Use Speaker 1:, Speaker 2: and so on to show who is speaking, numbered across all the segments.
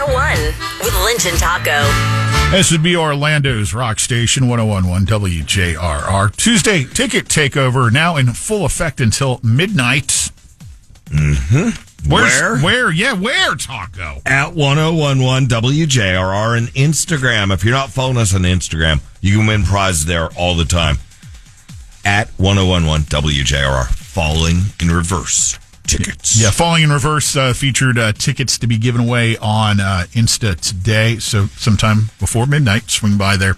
Speaker 1: 101 with Lynch and Taco.
Speaker 2: This would be Orlando's Rock Station, 101.1 WJRR. Tuesday ticket takeover now in full effect until midnight.
Speaker 3: Mm-hmm.
Speaker 2: Where? Yeah, where, Taco?
Speaker 3: At 101.1 WJRR and Instagram. If you're not following us on Instagram, you can win prizes there all the time. At 101.1 WJRR. Falling in Reverse tickets.
Speaker 2: Yeah, Falling in Reverse featured tickets to be given away on Insta today. So sometime before midnight, swing by there.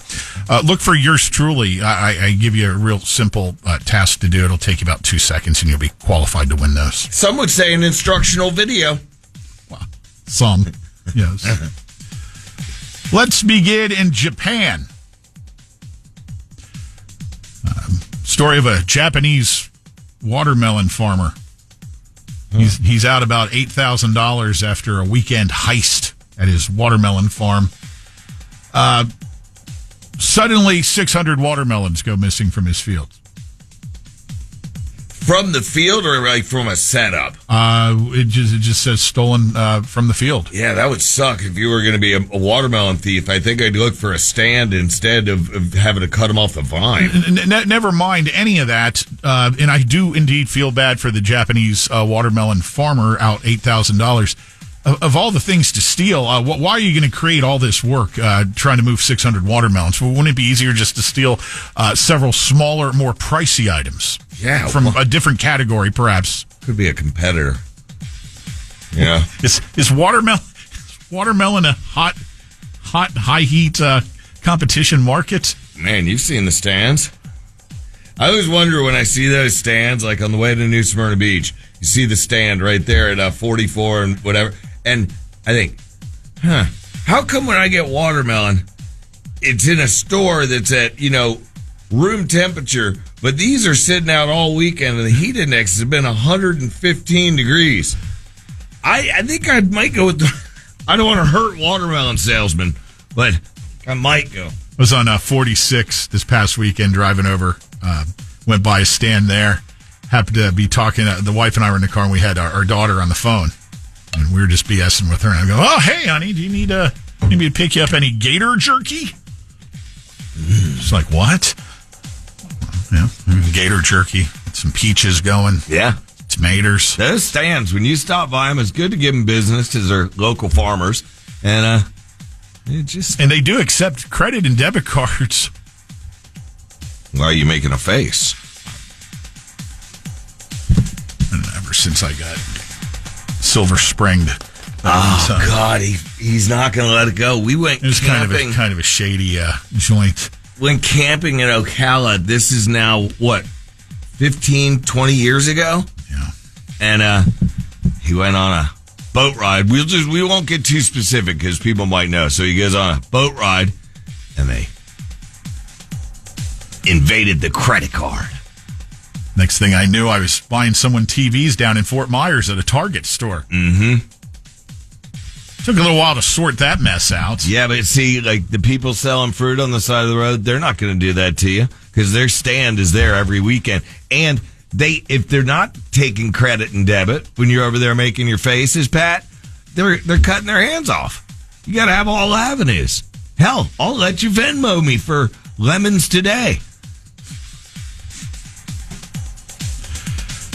Speaker 2: Look for yours truly. I give you a real simple task to do. It'll take you about 2 seconds, and you'll be qualified to win those.
Speaker 3: Some would say an instructional video.
Speaker 2: Well, some, yes. Let's begin in Japan. Story of a Japanese watermelon farmer. He's out about $8,000 after a weekend heist at his watermelon farm. Suddenly, 600 watermelons go missing from his fields.
Speaker 3: From the field or like from a setup?
Speaker 2: It just says stolen from the field. Yeah,
Speaker 3: that would suck if you were going to be a watermelon thief. I think I'd look for a stand instead of having to cut them off the vine.
Speaker 2: Never mind any of that. And I do indeed feel bad for the Japanese watermelon farmer out $8,000. Of all the things to steal, why are you going to create all this work trying to move 600 watermelons? Wouldn't it be easier just to steal several smaller, more pricey items?
Speaker 3: Yeah,
Speaker 2: from a different category, perhaps.
Speaker 3: Could be a competitor. Yeah.
Speaker 2: Is watermelon a hot, high heat competition market?
Speaker 3: Man, you've seen the stands. I always wonder when I see those stands, like on the way to New Smyrna Beach, you see the stand right there at 44 and whatever, and I think, how come when I get watermelon, it's in a store that's at, room temperature, but these are sitting out all weekend and the heat index has been 115 degrees. I think I might go with I don't want to hurt watermelon salesmen, but I might go.
Speaker 2: I was on 46 this past weekend driving over, went by a stand there, happened to be talking, the wife and I were in the car and we had our daughter on the phone and we were just BSing with her and I go, oh, hey honey, do you need me to pick you up any gator jerky? She's like, what? Yeah, gator jerky, some peaches going.
Speaker 3: Yeah.
Speaker 2: Tomatoes.
Speaker 3: Those stands, when you stop by them, it's good to give them business because they're local farmers. And
Speaker 2: and they do accept credit and debit cards.
Speaker 3: Why are you making a face?
Speaker 2: And ever since I got silver springed.
Speaker 3: God, he's not going to let it go. We went camping.
Speaker 2: Kind of a shady joint.
Speaker 3: Went camping in Ocala. This is now, 15, 20 years ago?
Speaker 2: Yeah.
Speaker 3: And he went on a boat ride. We won't get too specific because people might know. So he goes on a boat ride, and they invaded the credit card.
Speaker 2: Next thing I knew, I was buying someone TVs down in Fort Myers at a Target store.
Speaker 3: Mm-hmm.
Speaker 2: Took a little while to sort that mess out.
Speaker 3: Yeah, but see, like the people selling fruit on the side of the road, they're not going to do that to you because their stand is there every weekend. And if they're not taking credit and debit when you're over there making your faces, Pat, they're cutting their hands off. You got to have all avenues. Hell, I'll let you Venmo me for lemons today.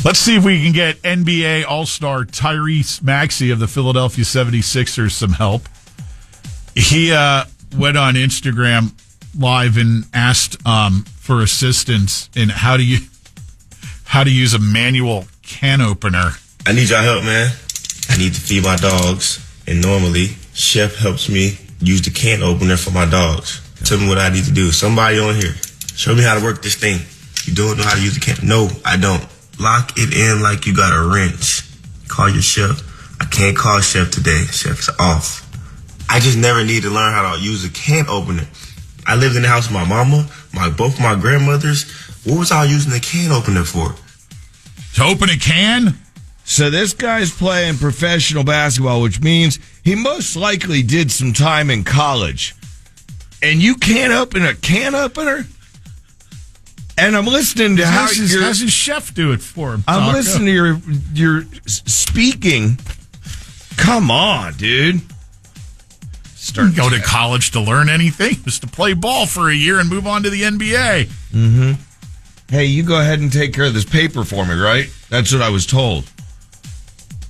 Speaker 2: Let's see if we can get NBA All-Star Tyrese Maxey of the Philadelphia 76ers some help. He went on Instagram Live and asked for assistance in how to use a manual can opener.
Speaker 4: I need y'all help, man. I need to feed my dogs, and normally Chef helps me use the can opener for my dogs. Tell me what I need to do. Somebody on here, show me how to work this thing. You don't know how to use the can? No, I don't. Lock it in like you got a wrench. Call your chef. I can't call Chef today. Chef's off. I just never need to learn how to use a can opener. I lived in the house with my mama, both my grandmothers. What was I using the can opener for?
Speaker 2: To open a can?
Speaker 3: So this guy's playing professional basketball, which means he most likely did some time in college. And you can't open a can opener? And I'm listening to
Speaker 2: how's his chef do it for him?
Speaker 3: I'm listening to your speaking. Come on, dude.
Speaker 2: Start go to college to learn anything, just to play ball for a year and move on to the NBA.
Speaker 3: Mm-hmm. Hey, you go ahead and take care of this paper for me, right? That's what I was told.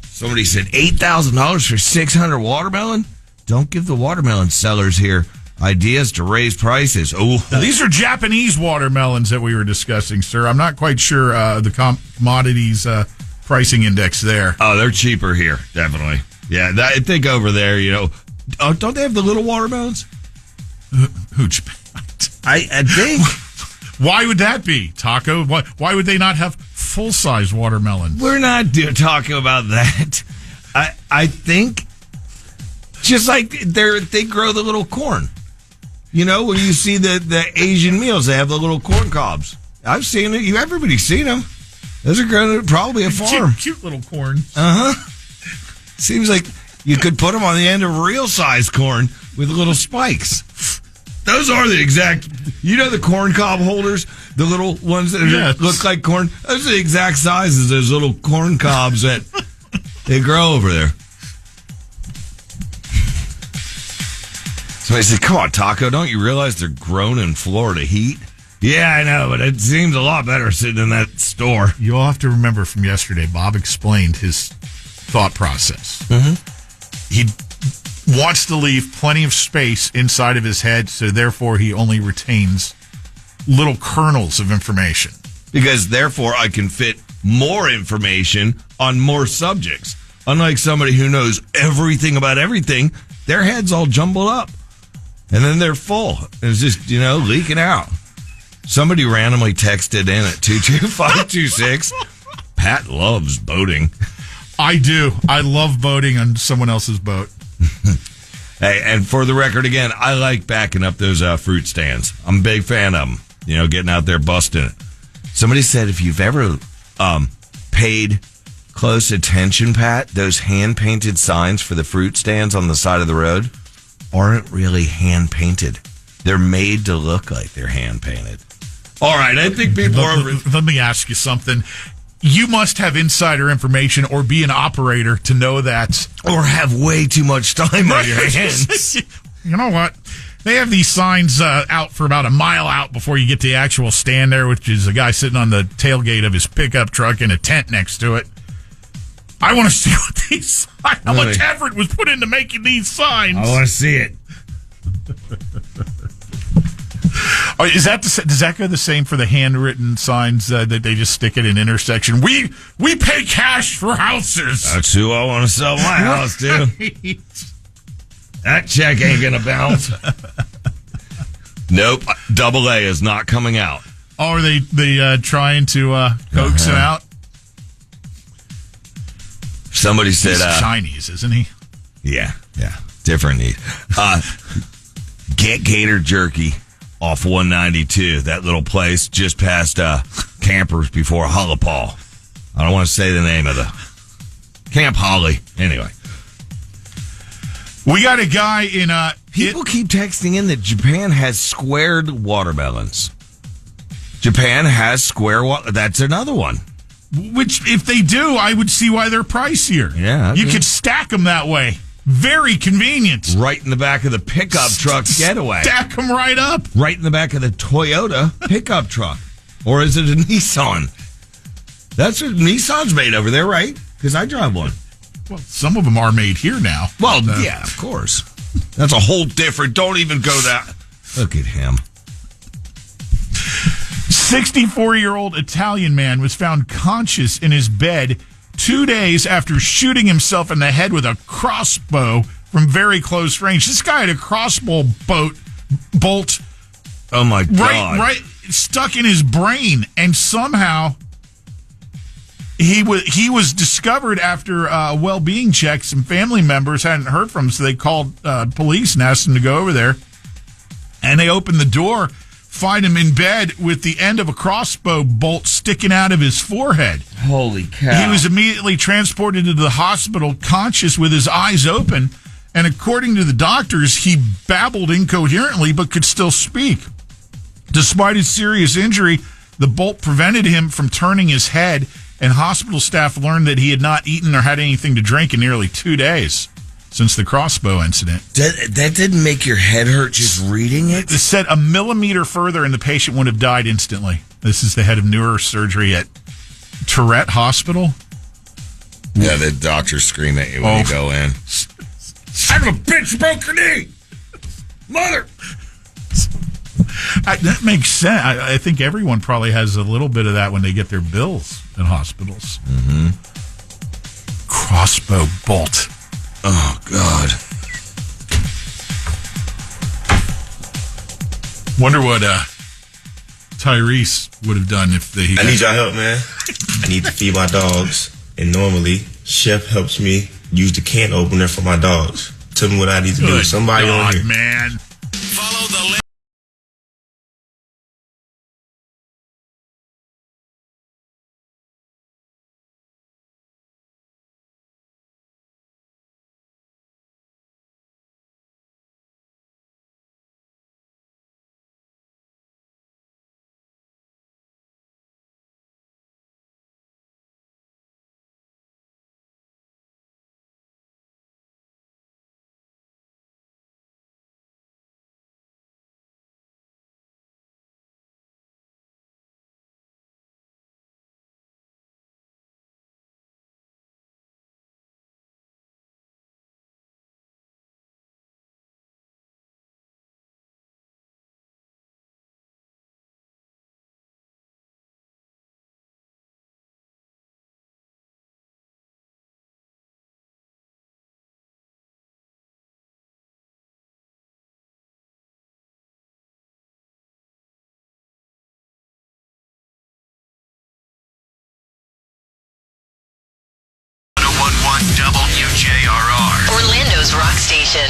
Speaker 3: Somebody said $8,000 for 600 watermelon? Don't give the watermelon sellers here ideas to raise prices. Oh,
Speaker 2: these are Japanese watermelons that we were discussing, sir. I'm not quite sure the commodities pricing index there.
Speaker 3: Oh, they're cheaper here, definitely. Yeah, I think over there, don't they have the little watermelons?
Speaker 2: Who?
Speaker 3: I think.
Speaker 2: Why would that be, Taco? Why would they not have full-size watermelons?
Speaker 3: We're not talking about that. I think just like they grow the little corn. When you see the Asian meals, they have the little corn cobs. I've seen it. Everybody's seen them. Those are grown at probably a farm.
Speaker 2: Cute little corn.
Speaker 3: Seems like you could put them on the end of real-size corn with little spikes. Those are the exact, the corn cob holders, the little ones that look like corn. Those are the exact size as those little corn cobs that they grow over there. Somebody said, come on, Taco, don't you realize they're grown in Florida heat? Yeah, I know, but it seems a lot better sitting in that store.
Speaker 2: You'll have to remember from yesterday, Bob explained his thought process.
Speaker 3: Mm-hmm.
Speaker 2: He wants to leave plenty of space inside of his head, so therefore he only retains little kernels of information.
Speaker 3: Because therefore I can fit more information on more subjects. Unlike somebody who knows everything about everything, their head's all jumbled up. And then they're full. It's just, leaking out. Somebody randomly texted in at 22526. Pat loves boating.
Speaker 2: I do. I love boating on someone else's boat.
Speaker 3: Hey, and for the record, again, I like backing up those fruit stands. I'm a big fan of them. Getting out there busting it. Somebody said if you've ever paid close attention, Pat, those hand-painted signs for the fruit stands on the side of the road aren't really hand-painted. They're made to look like they're hand-painted. All right, I think people are...
Speaker 2: Let me ask you something. You must have insider information or be an operator to know that.
Speaker 3: Or have way too much time on your hands.
Speaker 2: You know what? They have these signs out for about a mile out before you get to the actual stand there, which is a guy sitting on the tailgate of his pickup truck in a tent next to it. I want to see what these how much effort was put into making these signs.
Speaker 3: I want to see it.
Speaker 2: Does that go the same for the handwritten signs that they just stick at an intersection? We pay cash for houses.
Speaker 3: That's who I want to sell my house to. That check ain't gonna bounce. Nope. Double A is not coming out.
Speaker 2: Oh, are they trying to coax him out?
Speaker 3: Somebody said
Speaker 2: he's Chinese, isn't he?
Speaker 3: Yeah. Different need. Get Gator Jerky off 192, that little place just past Campers before Hullapall. I don't want to say the name of the Camp Holly. Anyway.
Speaker 2: We got a guy in
Speaker 3: people keep texting in that Japan has squared watermelons. Japan has that's another one.
Speaker 2: Which, if they do, I would see why they're pricier.
Speaker 3: Yeah.
Speaker 2: You could stack them that way. Very convenient.
Speaker 3: Right in the back of the pickup truck getaway.
Speaker 2: Stack them right up.
Speaker 3: Right in the back of the Toyota pickup truck. Or is it a Nissan? That's what Nissan's made over there, right? Because I drive one.
Speaker 2: Well, some of them are made here now.
Speaker 3: Well, yeah, of course. That's a whole different... Don't even go that... Look at him.
Speaker 2: 64-year-old Italian man was found conscious in his bed 2 days after shooting himself in the head with a crossbow from very close range. This guy had a crossbow bolt.
Speaker 3: Oh my God!
Speaker 2: Right, stuck in his brain, and somehow he was discovered after well-being checks. Some family members hadn't heard from him, so they called police and asked them to go over there. And they opened the door. Find him in bed with the end of a crossbow bolt sticking out of his forehead.
Speaker 3: Holy cow.
Speaker 2: He was immediately transported to the hospital conscious with his eyes open, and according to the doctors, he babbled incoherently but could still speak. Despite his serious injury, the bolt prevented him from turning his head, and hospital staff learned that he had not eaten or had anything to drink in nearly 2 days. since the crossbow incident.
Speaker 3: That didn't make your head hurt just reading it?
Speaker 2: It said a millimeter further and the patient would have died instantly. This is the head of neurosurgery at Tourette Hospital.
Speaker 3: Yeah, the doctors scream at you when you go in. Son of a bitch broke her knee! Mother!
Speaker 2: That makes sense. I think everyone probably has a little bit of that when they get their bills at hospitals.
Speaker 3: Mm-hmm.
Speaker 2: Crossbow bolt.
Speaker 3: Oh, God.
Speaker 2: Wonder what Tyrese would have done if
Speaker 4: I need y'all help, man. I need to feed my dogs. And normally, Chef helps me use the can opener for my dogs. Tell me what I need to do. Somebody on here.
Speaker 2: Man.
Speaker 1: Follow the link. WJRR.
Speaker 5: Orlando's rock station.